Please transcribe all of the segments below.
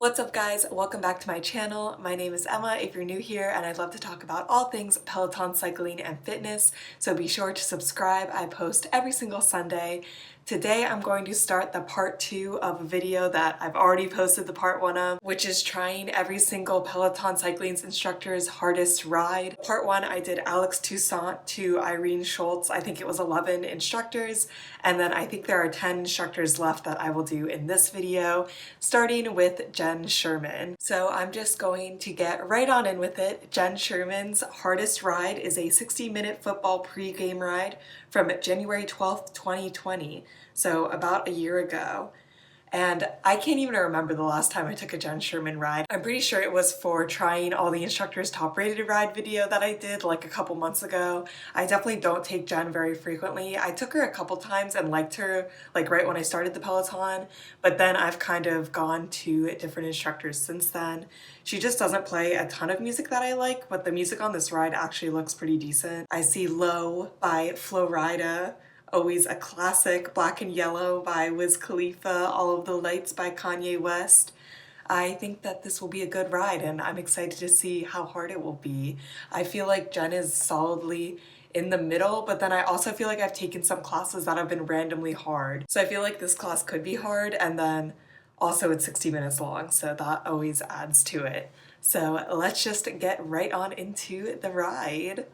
What's up guys? Welcome back to my channel. My name is Emma if you're new here, and I'd love to talk about all things Peloton cycling and fitness, so be sure to subscribe. I post every single Sunday. Today I'm going to start the part 2 of a video that I've already posted the part 1 of, which is trying every single Peloton cycling's instructor's hardest ride. Part 1 I did Alex Toussaint to Irene Schultz. I think it was 11 instructors, and then I think there are 10 instructors left that I will do in this video, starting with Jenn Sherman. So I'm just going to get right on in with it. Jenn Sherman's hardest ride is a 60-minute football pre-game ride from January 12th, 2020. So about a year ago. And I can't even remember the last time I took a Jenn Sherman ride. I'm pretty sure it was for trying all the instructors' top rated ride video that I did like a couple months ago. I definitely don't take Jenn very frequently. I took her a couple times and liked her like right when I started the Peloton, but then I've kind of gone to different instructors since then. She just doesn't play a ton of music that I like, but the music on this ride actually looks pretty decent. I see Low by Flo Rida, always a classic, Black and Yellow by Wiz Khalifa, All of the Lights by Kanye West. I think that this will be a good ride, and I'm excited to see how hard it will be. I feel like Jenn is solidly in the middle, but then I also feel like I've taken some classes that have been randomly hard. So I feel like this class could be hard, and then also it's 60 minutes long, so that always adds to it. So let's just get right on into the ride.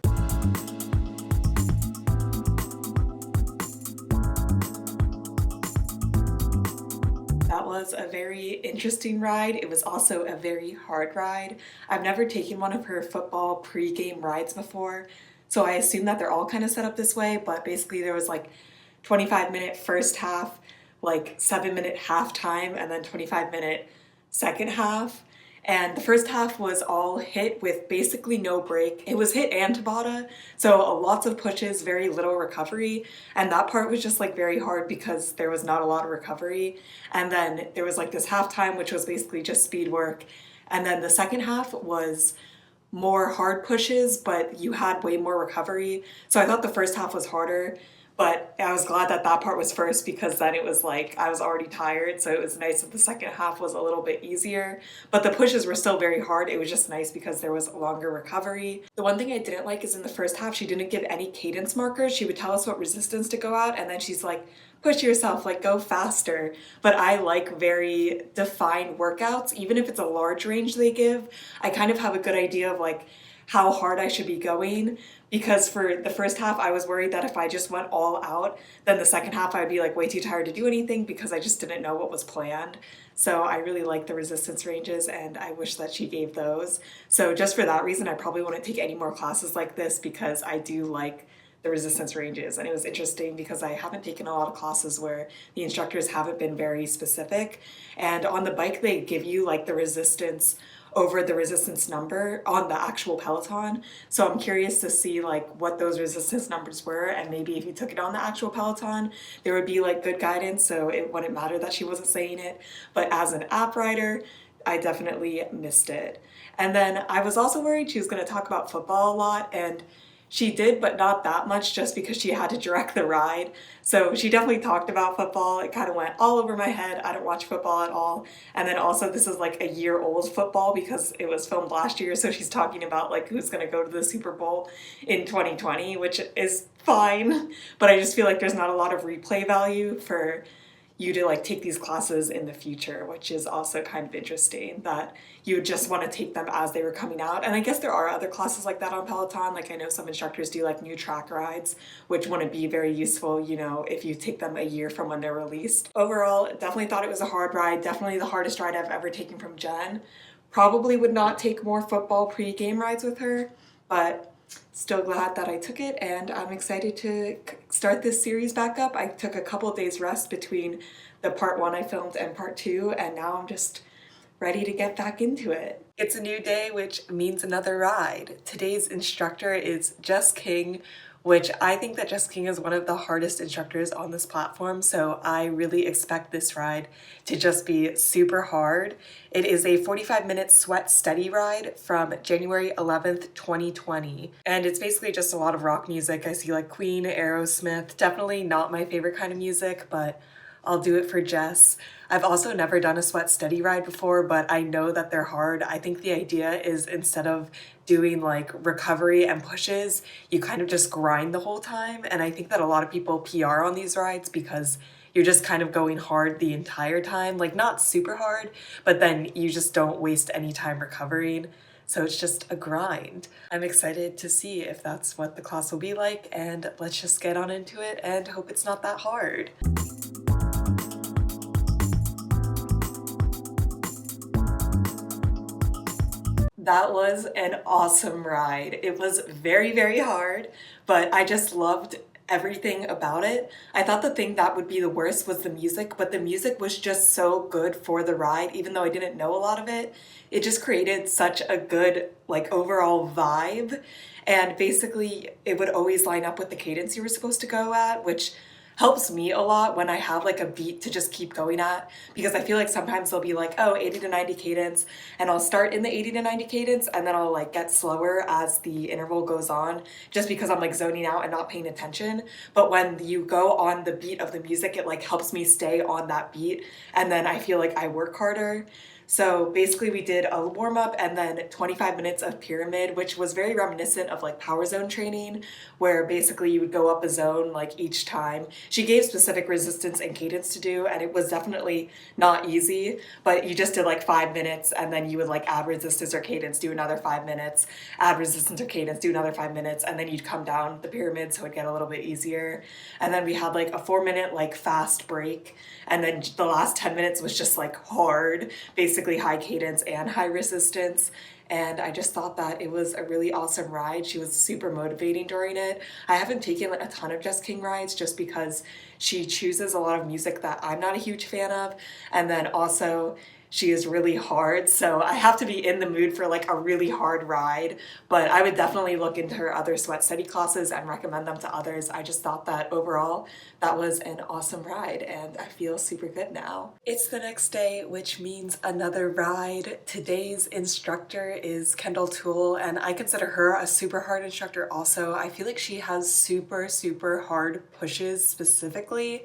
That was a very interesting ride. It was also a very hard ride. I've never taken one of her football pre-game rides before, so I assume that they're all kind of set up this way, but basically there was like 25-minute first half, like 7-minute halftime, and then 25-minute second half. And the first half was all hit with basically no break. It was hit and Tabata, so lots of pushes, very little recovery. And that part was just like very hard because there was not a lot of recovery. And then there was like this halftime, which was basically just speed work. And then the second half was more hard pushes, but you had way more recovery. So I thought the first half was harder. But I was glad that that part was first because then it was like I was already tired, so it was nice that the second half was a little bit easier. But the pushes were still very hard. It was just nice because there was longer recovery. The one thing I didn't like is in the first half, she didn't give any cadence markers. She would tell us what resistance to go out, and then she's like, push yourself, like go faster. But I like very defined workouts, even if it's a large range they give. I kind of have a good idea of like how hard I should be going, because for the first half I was worried that if I just went all out, then the second half I'd be like way too tired to do anything because I just didn't know what was planned. So I really like the resistance ranges, and I wish that she gave those. So just for that reason I probably wouldn't take any more classes like this, because I do like the resistance ranges. And it was interesting because I haven't taken a lot of classes where the instructors haven't been very specific, and on the bike they give you like the resistance over the resistance number on the actual Peloton. So I'm curious to see like what those resistance numbers were, and maybe if you took it on the actual Peloton, there would be like good guidance, so it wouldn't matter that she wasn't saying it. But as an app rider, I definitely missed it. And then I was also worried she was going to talk about football a lot, and she did, but not that much, just because she had to direct the ride. So she definitely talked about football. It kind of went all over my head. I don't watch football at all. And then also this is like a year old football because it was filmed last year. So she's talking about like who's going to go to the Super Bowl in 2020, which is fine. But I just feel like there's not a lot of replay value for you to like take these classes in the future, which is also kind of interesting that you just want to take them as they were coming out. And I guess there are other classes like that on Peloton. Like I know some instructors do like new track rides, which wouldn't be very useful, you know, if you take them a year from when they're released. Overall, definitely thought it was a hard ride. Definitely the hardest ride I've ever taken from Jenn. Probably would not take more football pre-game rides with her, but still glad that I took it, and I'm excited to start this series back up. I took a couple days rest between the part 1 I filmed and part 2, and now I'm just ready to get back into it. It's a new day, which means another ride. Today's instructor is Jess King, which I think that Jess King is one of the hardest instructors on this platform, so I really expect this ride to just be super hard. It is a 45-minute sweat steady ride from January 11th, 2020. And it's basically just a lot of rock music. I see like Queen, Aerosmith, definitely not my favorite kind of music, but I'll do it for Jess. I've also never done a sweat steady ride before, but I know that they're hard. I think the idea is instead of doing like recovery and pushes, you kind of just grind the whole time. And I think that a lot of people PR on these rides because you're just kind of going hard the entire time, like not super hard, but then you just don't waste any time recovering. So it's just a grind. I'm excited to see if that's what the class will be like, and let's just get on into it and hope it's not that hard. That was an awesome ride. It was very, very hard, but I just loved everything about it. I thought the thing that would be the worst was the music, but the music was just so good for the ride, even though I didn't know a lot of it. It just created such a good, like, overall vibe. And basically, it would always line up with the cadence you were supposed to go at, which helps me a lot when I have like a beat to just keep going at, because I feel like sometimes they'll be like, oh, 80 to 90 cadence, and I'll start in the 80 to 90 cadence and then I'll like get slower as the interval goes on just because I'm like zoning out and not paying attention. But when you go on the beat of the music, it like helps me stay on that beat, and then I feel like I work harder. So basically we did a warm up and then 25 minutes of pyramid, which was very reminiscent of like power zone training, where basically you would go up a zone like each time. She gave specific resistance and cadence to do, and it was definitely not easy, but you just did like 5 minutes and then you would like add resistance or cadence, do another 5 minutes, add resistance or cadence, do another 5 minutes, and then you'd come down the pyramid so it'd get a little bit easier. And then we had like a 4-minute like fast break, and then the last 10 minutes was just like hard, basically high cadence and high resistance. And I just thought that it was a really awesome ride. She was super motivating during it. I haven't taken a ton of Jess King rides just because she chooses a lot of music that I'm not a huge fan of. And then also she is really hard, so I have to be in the mood for like a really hard ride. But I would definitely look into her other sweat steady classes and recommend them to others. I just thought that overall that was an awesome ride and I feel super good now. It's the next day, which means another ride. Today's instructor is Kendall Toole, and I consider her a super hard instructor also. I feel like she has super, super hard pushes specifically.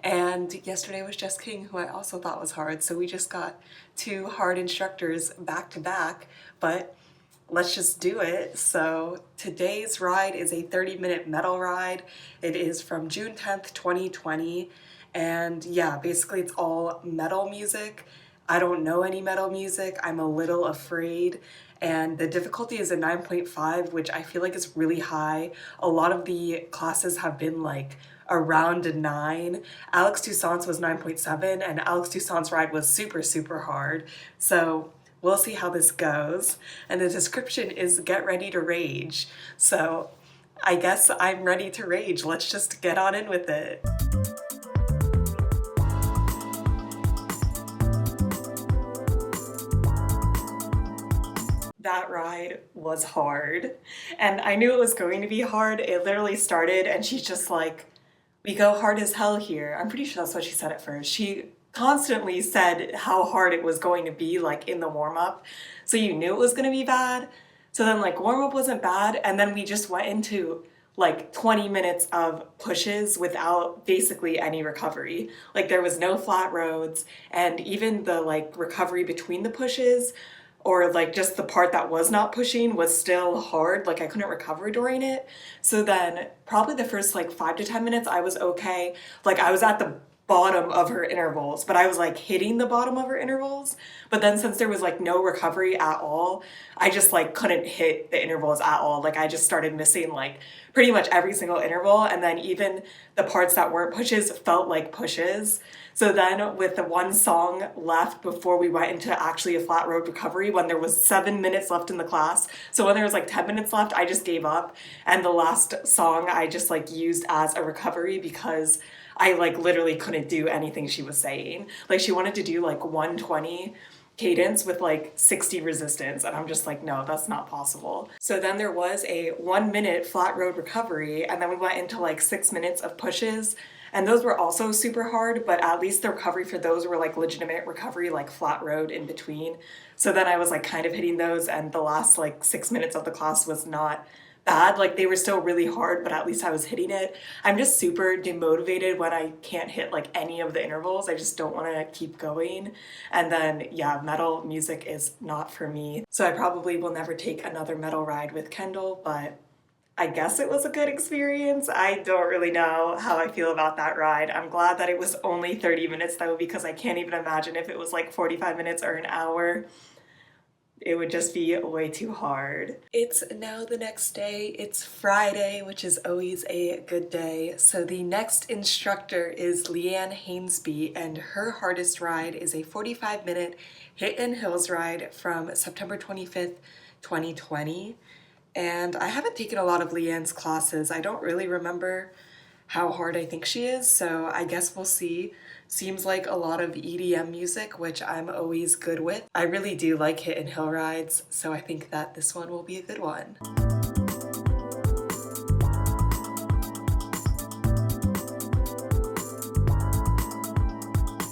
And yesterday was Jess King, who I also thought was hard. So we just got 2 hard instructors back to back, but let's just do it. So today's ride is a 30-minute metal ride. It is from June 10th, 2020. And yeah, basically it's all metal music. I don't know any metal music. I'm a little afraid. And the difficulty is a 9.5, which I feel like is really high. A lot of the classes have been like around a 9. Alex Toussaint's was 9.7, and Alex Toussaint's ride was super, super hard. So we'll see how this goes. And the description is get ready to rage. So I guess I'm ready to rage. Let's just get on in with it. That ride was hard, and I knew it was going to be hard. It literally started and she's just like, we go hard as hell here. I'm pretty sure that's what she said at first. She constantly said how hard it was going to be, like in the warm-up, so you knew it was going to be bad. So then like warm-up wasn't bad, and then we just went into like 20 minutes of pushes without basically any recovery. Like there was no flat roads, and even the like recovery between the pushes, or like just the part that was not pushing, was still hard. Like I couldn't recover during it. So then probably the first like 5 to 10 minutes I was okay. Like I was at the bottom of her intervals, but I was like hitting the bottom of her intervals. But then since there was like no recovery at all, I just like couldn't hit the intervals at all. Like I just started missing like pretty much every single interval, and then even the parts that weren't pushes felt like pushes. So then with the one song left before we went into actually a flat road recovery, when there was 7 minutes left in the class, so when there was like 10 minutes left, I just gave up. And the last song I just like used as a recovery because I like literally couldn't do anything she was saying. Like she wanted to do like 120 cadence with like 60 resistance, and I'm just like, no, that's not possible. So then there was a 1-minute flat road recovery, and then we went into like 6 minutes of pushes, and those were also super hard, but at least the recovery for those were like legitimate recovery, like flat road in between. So then I was like kind of hitting those, and the last like 6 minutes of the class was not bad. Like they were still really hard, but at least I was hitting it. I'm just super demotivated when I can't hit like any of the intervals. I just don't want to keep going. And then yeah, metal music is not for me. So I probably will never take another metal ride with Kendall, but I guess it was a good experience. I don't really know how I feel about that ride. I'm glad that it was only 30 minutes though, because I can't even imagine if it was like 45 minutes or an hour. It would just be way too hard. It's now the next day. It's Friday, which is always a good day. So the next instructor is Leanne Hainsby, and her hardest ride is a 45-minute hit and hills ride from September 25th, 2020. And I haven't taken a lot of Leanne's classes. I don't really remember how hard I think she is, so I guess we'll see. Seems like a lot of EDM music, which I'm always good with. I really do like hit and hill rides, so I think that this one will be a good one.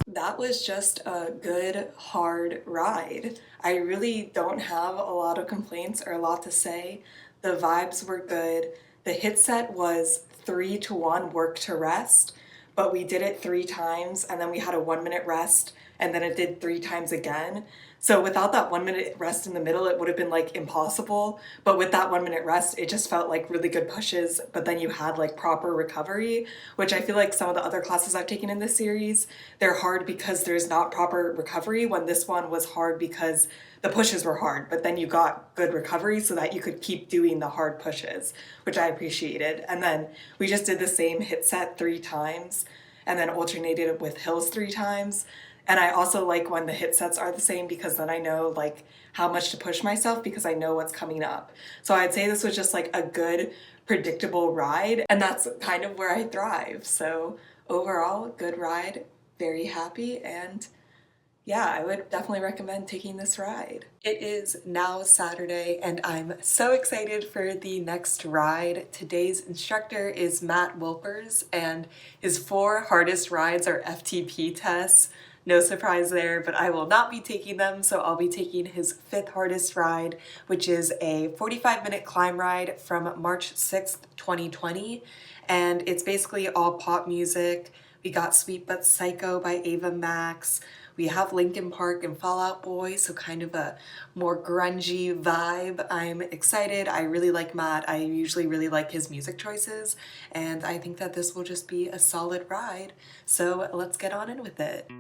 That was just a good, hard ride. I really don't have a lot of complaints or a lot to say. The vibes were good. The hit set was 3-to-1 work to rest, but we did it 3 times and then we had a 1-minute rest and then it did 3 times again. So without that 1-minute rest in the middle, it would have been like impossible. But with that 1-minute rest, it just felt like really good pushes, but then you had like proper recovery, which I feel like some of the other classes I've taken in this series, they're hard because there's not proper recovery, when this one was hard because the pushes were hard, but then you got good recovery so that you could keep doing the hard pushes, which I appreciated. And then we just did the same hit set 3 times and then alternated it with hills 3 times. And I also like when the hit sets are the same, because then I know like how much to push myself because I know what's coming up. So I'd say this was just like a good, predictable ride, and that's kind of where I thrive. So overall, good ride, very happy, and yeah, I would definitely recommend taking this ride. It is now Saturday and I'm so excited for the next ride. Today's instructor is Matt Wilpers, and his 4 hardest rides are FTP tests. No surprise there, but I will not be taking them, so I'll be taking his 5th hardest ride, which is a 45-minute climb ride from March 6th, 2020, and it's basically all pop music. We got Sweet But Psycho by Ava Max. We have Linkin Park and Fall Out Boy, so kind of a more grungy vibe. I'm excited. I really like Matt. I usually really like his music choices, and I think that this will just be a solid ride. So let's get on in with it.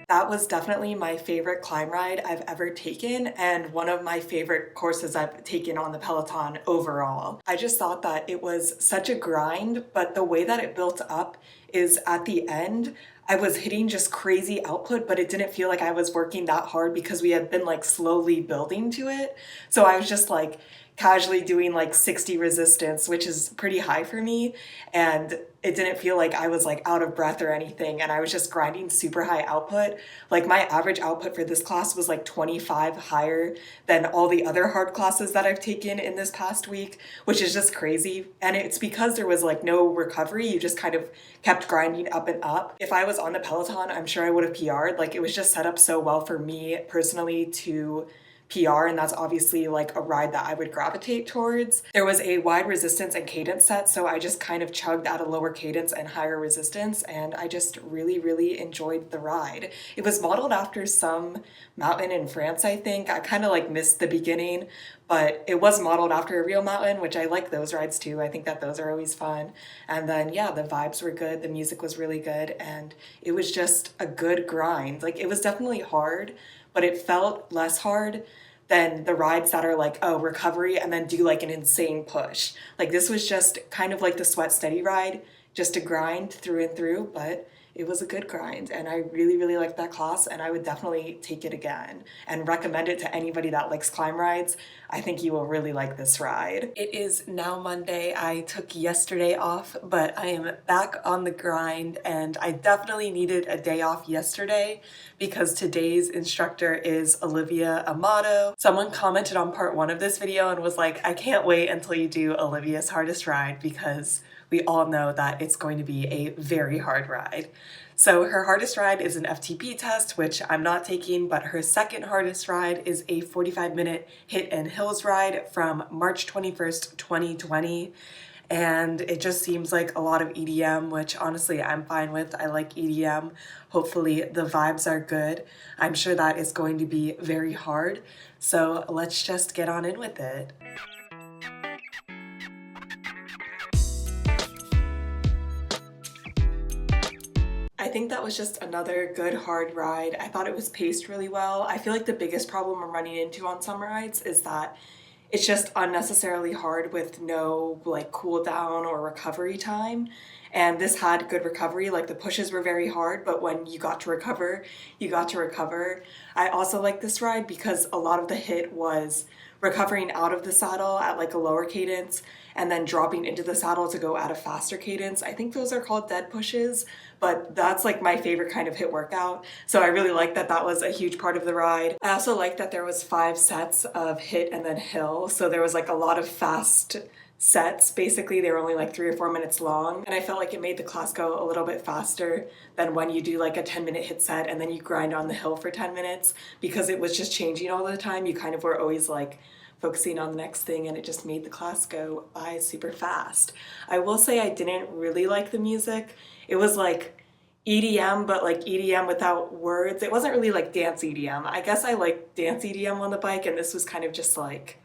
That was definitely my favorite climb ride I've ever taken, and one of my favorite courses I've taken on the Peloton overall. I just thought that it was such a grind, but the way that it built up is at the end, I was hitting just crazy output, but it didn't feel like I was working that hard because we had been like slowly building to it. So I was just like casually doing like 60 resistance, which is pretty high for me, and it didn't feel like I was like out of breath or anything, and I was just grinding super high output. Like my average output for this class was like 25 higher than all the other hard classes that I've taken in this past week, which is just crazy. And it's because there was like no recovery. You just kind of kept grinding up and up. If I was on the Peloton, I'm sure I would have PR'd. Like it was just set up so well for me personally to PR, and that's obviously like a ride that I would gravitate towards. There was a wide resistance and cadence set, so I just kind of chugged at a lower cadence and higher resistance, and I just really, really enjoyed the ride. It was modeled after some mountain in France, I think. I kind of like missed the beginning, but it was modeled after a real mountain, which I like those rides too. I think that those are always fun. And then yeah, the vibes were good, the music was really good, and it was just a good grind. Like it was definitely hard, but it felt less hard than the rides that are like, oh, recovery and then do like an insane push. Like this was just kind of like the Sweat Steady ride, just a grind through and through, but it was a good grind, and I really, really liked that class, and I would definitely take it again and recommend it to anybody that likes climb rides. I think you will really like this ride. It is now Monday. I took yesterday off, but I am back on the grind, and I definitely needed a day off yesterday because today's instructor is Olivia Amato. Someone commented on part 1 of this video and was like, I can't wait until you do Olivia's hardest ride because we all know that it's going to be a very hard ride. So her hardest ride is an FTP test, which I'm not taking, but her second hardest ride is a 45-minute Hit and Hills ride from March 21st, 2020. And it just seems like a lot of EDM, which honestly I'm fine with. I like EDM. Hopefully the vibes are good. I'm sure that is going to be very hard. So let's just get on in with it. I think that was just another good hard ride. I thought it was paced really well. I feel like the biggest problem I'm running into on some rides is that it's just unnecessarily hard with no like cool down or recovery time. And this had good recovery, like the pushes were very hard, but when you got to recover, you got to recover. I also like this ride because a lot of the hit was recovering out of the saddle at like a lower cadence and then dropping into the saddle to go at a faster cadence. I think those are called dead pushes, but that's like my favorite kind of hit workout. So I really like that that was a huge part of the ride. I also like that there was 5 sets of hit and then hill. So there was like a lot of fast sets. Basically, they were only like 3 or 4 minutes long. And I felt like it made the class go a little bit faster than when you do like a 10-minute hit set and then you grind on the hill for 10 minutes because it was just changing all the time. You kind of were always like focusing on the next thing and it just made the class go by super fast. I will say I didn't really like the music. It was like EDM, but like EDM without words. It wasn't really like dance EDM. I guess I like dance EDM on the bike and this was kind of just like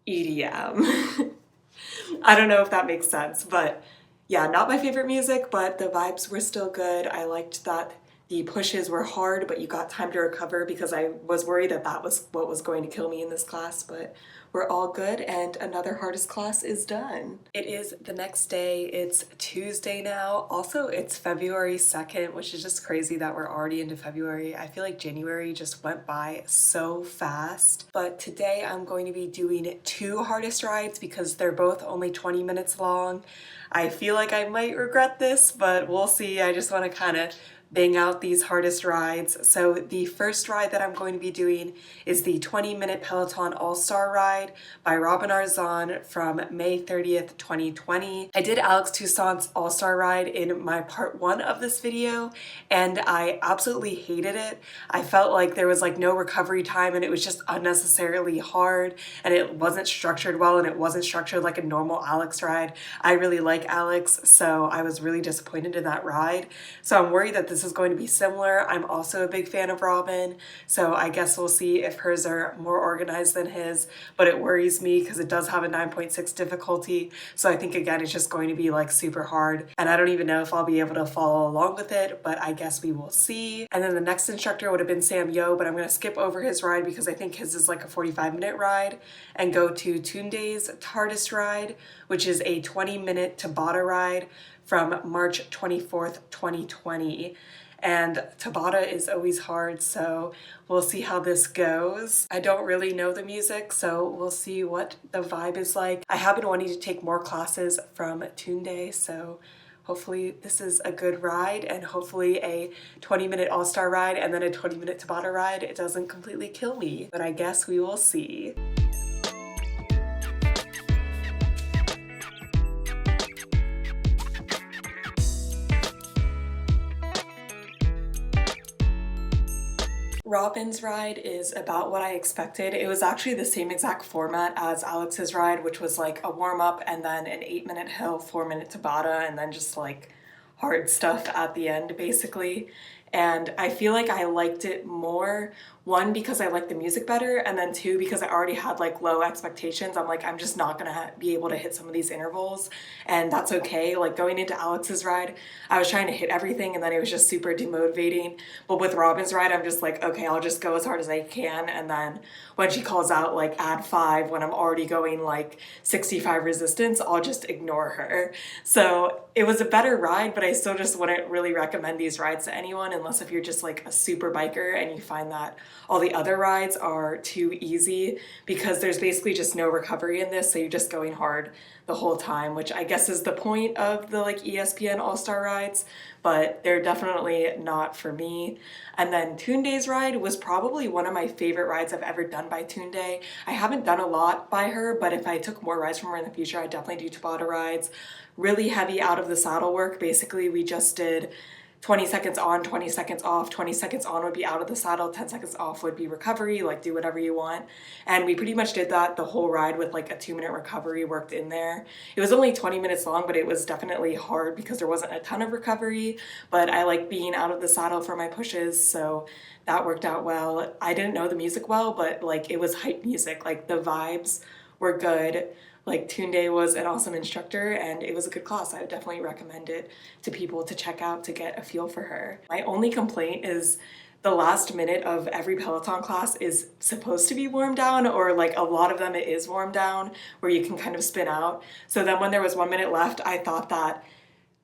EDM. I don't know if that makes sense, but yeah, not my favorite music, but the vibes were still good. I liked that the pushes were hard, but you got time to recover because I was worried that that was what was going to kill me in this class, but we're all good and another hardest class is done. It is the next day. It's Tuesday now. Also, it's February 2nd, which is just crazy that we're already into February. I feel like January just went by so fast. But today I'm going to be doing 2 hardest rides because they're both only 20 minutes long. I feel like I might regret this, but we'll see. I just want to kind of bang out these hardest rides. So the first ride that I'm going to be doing is the 20-minute Peloton All-Star ride by Arźon from May 30th, 2020. I did Alex Toussaint's All-Star ride in my part 1 of this video and I absolutely hated it. I felt like there was like no recovery time and it was just unnecessarily hard and it wasn't structured well and it wasn't structured like a normal Alex ride. I really like Alex, so I was really disappointed in that ride. So I'm worried that this is going to be similar. I'm also a big fan of Robin, so I guess we'll see if hers are more organized than his, but it worries me because it does have a 9.6 difficulty, so I think again it's just going to be like super hard, and I don't even know if I'll be able to follow along with it, but I guess we will see. And then the next instructor would have been Sam Yo, but I'm going to skip over his ride because I think his is like a 45-minute ride and go to Tunde's hardest ride, which is a 20-minute Tabata ride from March 24th, 2020. And Tabata is always hard, so we'll see how this goes. I don't really know the music, so we'll see what the vibe is like. I have been wanting to take more classes from Tunde, so hopefully this is a good ride and hopefully a 20-minute All-Star ride and then a 20-minute Tabata ride. It doesn't completely kill me, but I guess we will see. Robin's ride is about what I expected. It was actually the same exact format as Alex's ride, which was like a warm-up and then an 8-minute hill, 4-minute Tabata, and then just like hard stuff at the end basically. And I feel like I liked it more, 1, because I liked the music better, and then 2, because I already had like low expectations. I'm like, I'm just not gonna be able to hit some of these intervals, and that's okay. Like going into Alex's ride, I was trying to hit everything and then it was just super demotivating. But with Robin's ride, I'm just like, okay, I'll just go as hard as I can, and then when she calls out like add 5 when I'm already going like 65 resistance, I'll just ignore her. So it was a better ride, but I still just wouldn't really recommend these rides to anyone unless if you're just like a super biker and you find that all the other rides are too easy, because there's basically just no recovery in this, so you're just going hard the whole time, which I guess is the point of the like ESPN All-Star rides, but they're definitely not for me. And then Tunde's ride was probably one of my favorite rides I've ever done by Tunde. I haven't done a lot by her, but if I took more rides from her in the future, I'd definitely do Tabata rides. really heavy out of the saddle work. Basically, we just did 20 seconds on, 20 seconds off. 20 seconds on would be out of the saddle, 10 seconds off would be recovery, like do whatever you want. And we pretty much did that the whole ride with like a 2-minute recovery worked in there. It was only 20 minutes long, but it was definitely hard because there wasn't a ton of recovery, but I like being out of the saddle for my pushes, so that worked out well. I didn't know the music well, but like it was hype music, like the vibes were good. Like Tunde was an awesome instructor and it was a good class. I would definitely recommend it to people to check out to get a feel for her. My only complaint is the last minute of every Peloton class is supposed to be warmed down, or like a lot of them it is warmed down where you can kind of spin out. So then when there was 1 minute left, I thought that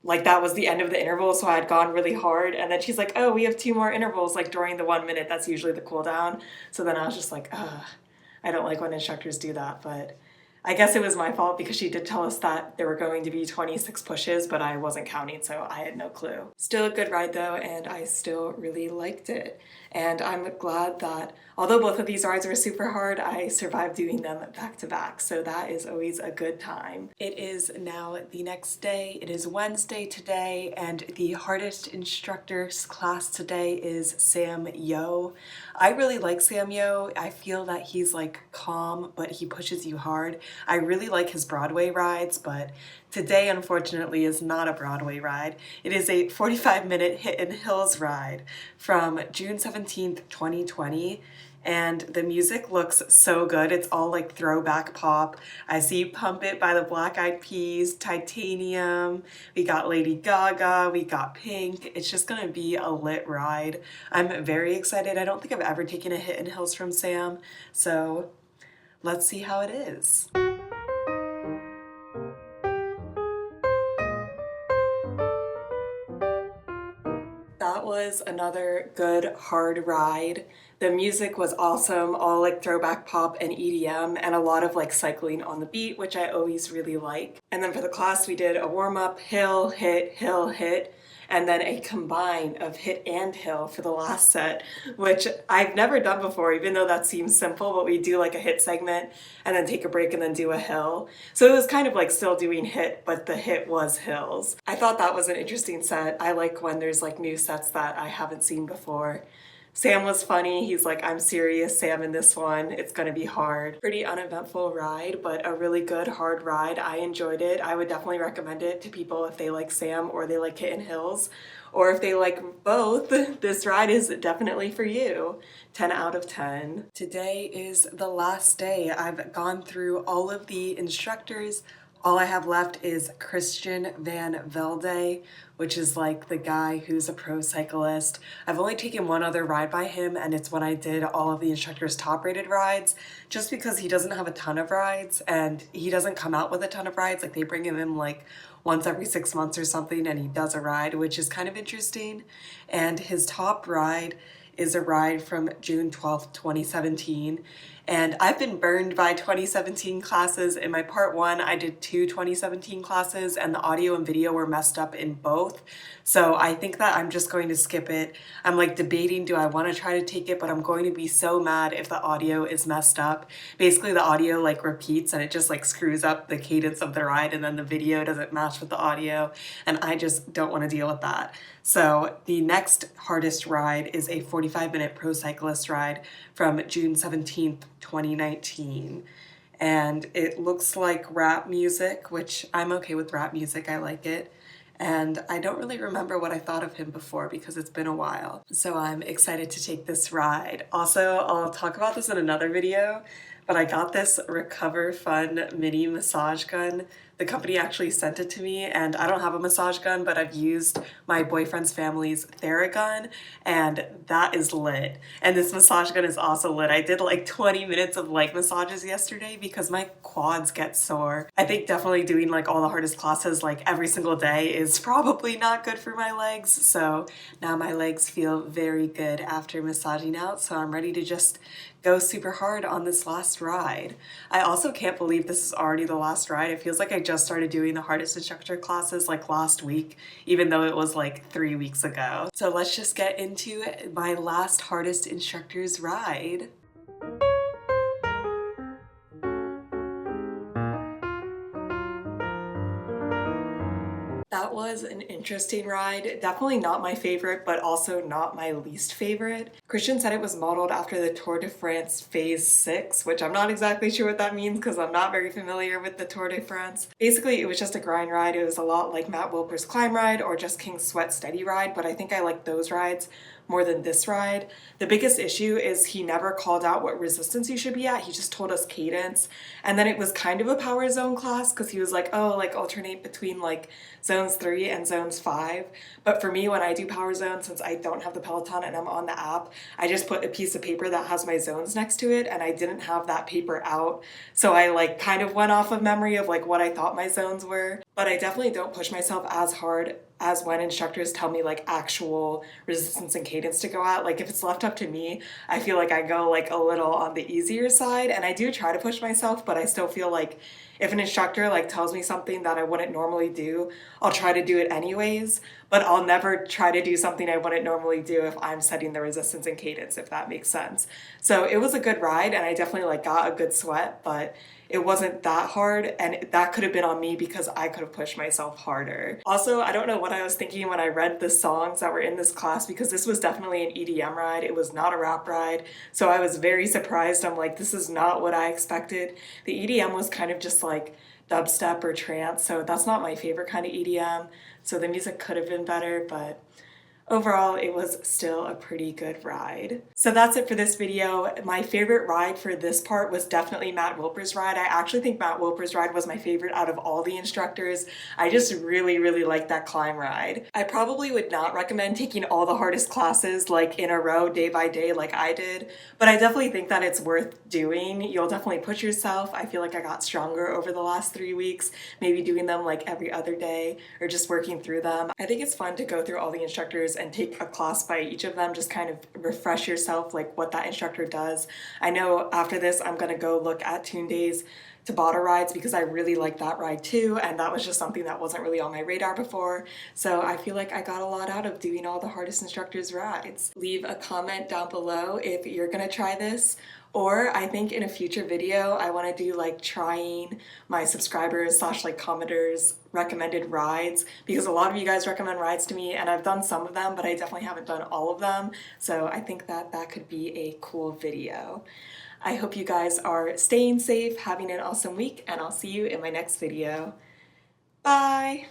like that was the end of the interval, so I had gone really hard, and then she's like, oh, we have 2 more intervals like during the 1 minute, that's usually the cool down. So then I was just like, I don't like when instructors do that, but I guess it was my fault because she did tell us that there were going to be 26 pushes, but I wasn't counting, so I had no clue. Still a good ride though, and I still really liked it. And I'm glad that although both of these rides were super hard, I survived doing them back to back, so that is always a good time. It is now the next day. It is Wednesday today, and the hardest instructor's class today is Sam Yo. I really like Sam Yo. I feel that he's like calm, but he pushes you hard. I really like his Broadway rides, but today unfortunately is not a Broadway ride. It is a 45-minute Hit and Hills ride from June 17th, 2020. And the music looks so good. It's all like throwback pop. I see Pump It by the Black Eyed Peas, Titanium, we got Lady Gaga, we got Pink. It's just gonna be a lit ride. I'm very excited. I don't think I've ever taken a Hit and Hills from Sam, so let's see how it is. That was another good hard ride. The music was awesome, all like throwback pop and EDM, and a lot of like cycling on the beat, which I always really like. And then for the class we did a warm-up, hill, hit, and then a combine of hit and hill for the last set, which I've never done before, even though that seems simple, but we do like a hit segment and then take a break and then do a hill. So it was kind of like still doing hit, but the hit was hills. I thought that was an interesting set. I like when there's like new sets that I haven't seen before. Sam was funny. He's like, I'm serious, Sam, in this one. It's gonna be hard. Pretty uneventful ride, but a really good hard ride. I enjoyed it. I would definitely recommend it to people if they like Sam or they like Hit and Hills, or if they like both. This ride is definitely for you. 10 out of 10. Today is the last day. I've gone through all of the instructors. All I have left is Christian Van Velde, which is like the guy who's a pro cyclist. I've only taken one other ride by him, and it's when I did all of the instructor's top rated rides, just because he doesn't have a ton of rides and he doesn't come out with a ton of rides. Like they bring him in like once every 6 months or something and he does a ride, which is kind of interesting. And his top ride is a ride from June 12th, 2017. And I've been burned by 2017 classes. In my part 1, I did 2 2017 classes and the audio and video were messed up in both. So I think that I'm just going to skip it. I'm like debating, do I want to try to take it, but I'm going to be so mad if the audio is messed up. Basically the audio like repeats and it just like screws up the cadence of the ride, and then the video doesn't match with the audio, and I just don't want to deal with that. So the next hardest ride is a 45-minute pro cyclist ride from June 17th, 2019. And it looks like rap music, which I'm okay with rap music, I like it. And I don't really remember what I thought of him before because it's been a while. So I'm excited to take this ride. Also, I'll talk about this in another video, but I got this Recover Fun mini massage gun. The company actually sent it to me, and I don't have a massage gun, but I've used my boyfriend's family's Theragun, and that is lit. And this massage gun is also lit. I did like 20 minutes of leg massages yesterday because my quads get sore. I think definitely doing like all the hardest classes like every single day is probably not good for my legs. So now my legs feel very good after massaging out, so I'm ready to just go super hard on this last ride. I also can't believe this is already the last ride. It feels like I just started doing the hardest instructor classes like last week, even though it was like 3 weeks ago. So let's just get into my last hardest instructor's ride. was an interesting ride. Definitely not my favorite, but also not my least favorite. Christian said it was modeled after the Tour de France Phase 6, which I'm not exactly sure what that means because I'm not very familiar with the Tour de France. Basically, it was just a grind ride. It was a lot like Matt Wilpers' climb ride or Jess King's sweat steady ride, but I think I like those rides more than this ride. The biggest issue is he never called out what resistance you should be at. He just told us cadence. And then it was kind of a power zone class because he was like, oh, like alternate between like zones 3 and zones 5. But for me, when I do power zone, since I don't have the Peloton and I'm on the app, I just put a piece of paper that has my zones next to it, and I didn't have that paper out. So I like kind of went off of memory of like what I thought my zones were. But I definitely don't push myself as hard as when instructors tell me like actual resistance and cadence to go at. Like if it's left up to me, I feel like I go like a little on the easier side, and I do try to push myself, but I still feel like if an instructor like tells me something that I wouldn't normally do, I'll try to do it anyways, but I'll never try to do something I wouldn't normally do if I'm setting the resistance and cadence, if that makes sense. So it was a good ride, and I definitely like got a good sweat, but it wasn't that hard, and that could have been on me because I could have pushed myself harder. Also, I don't know what I was thinking when I read the songs that were in this class because this was definitely an EDM ride. It was not a rap ride, so I was very surprised. I'm like, this is not what I expected. The EDM was kind of just like dubstep or trance, so that's not my favorite kind of EDM, so the music could have been better, but overall, it was still a pretty good ride. So that's it for this video. My favorite ride for this part was definitely Matt Wilpers' ride. I actually think Matt Wilpers' ride was my favorite out of all the instructors. I just really, really liked that climb ride. I probably would not recommend taking all the hardest classes like in a row, day by day, like I did, but I definitely think that it's worth doing. You'll definitely push yourself. I feel like I got stronger over the last 3 weeks, maybe doing them like every other day or just working through them. I think it's fun to go through all the instructors and take a class by each of them, just kind of refresh yourself like what that instructor does. I know after this I'm gonna go look at Tunde's Tabata rides because I really like that ride too, and that was just something that wasn't really on my radar before. So I feel like I got a lot out of doing all the hardest instructors' rides. Leave a comment down below if you're gonna try this, or I think in a future video I want to do like trying my subscribers / like commenters recommended rides, because a lot of you guys recommend rides to me and I've done some of them, but I definitely haven't done all of them. So I think that that could be a cool video. I hope you guys are staying safe, having an awesome week, and I'll see you in my next video. Bye!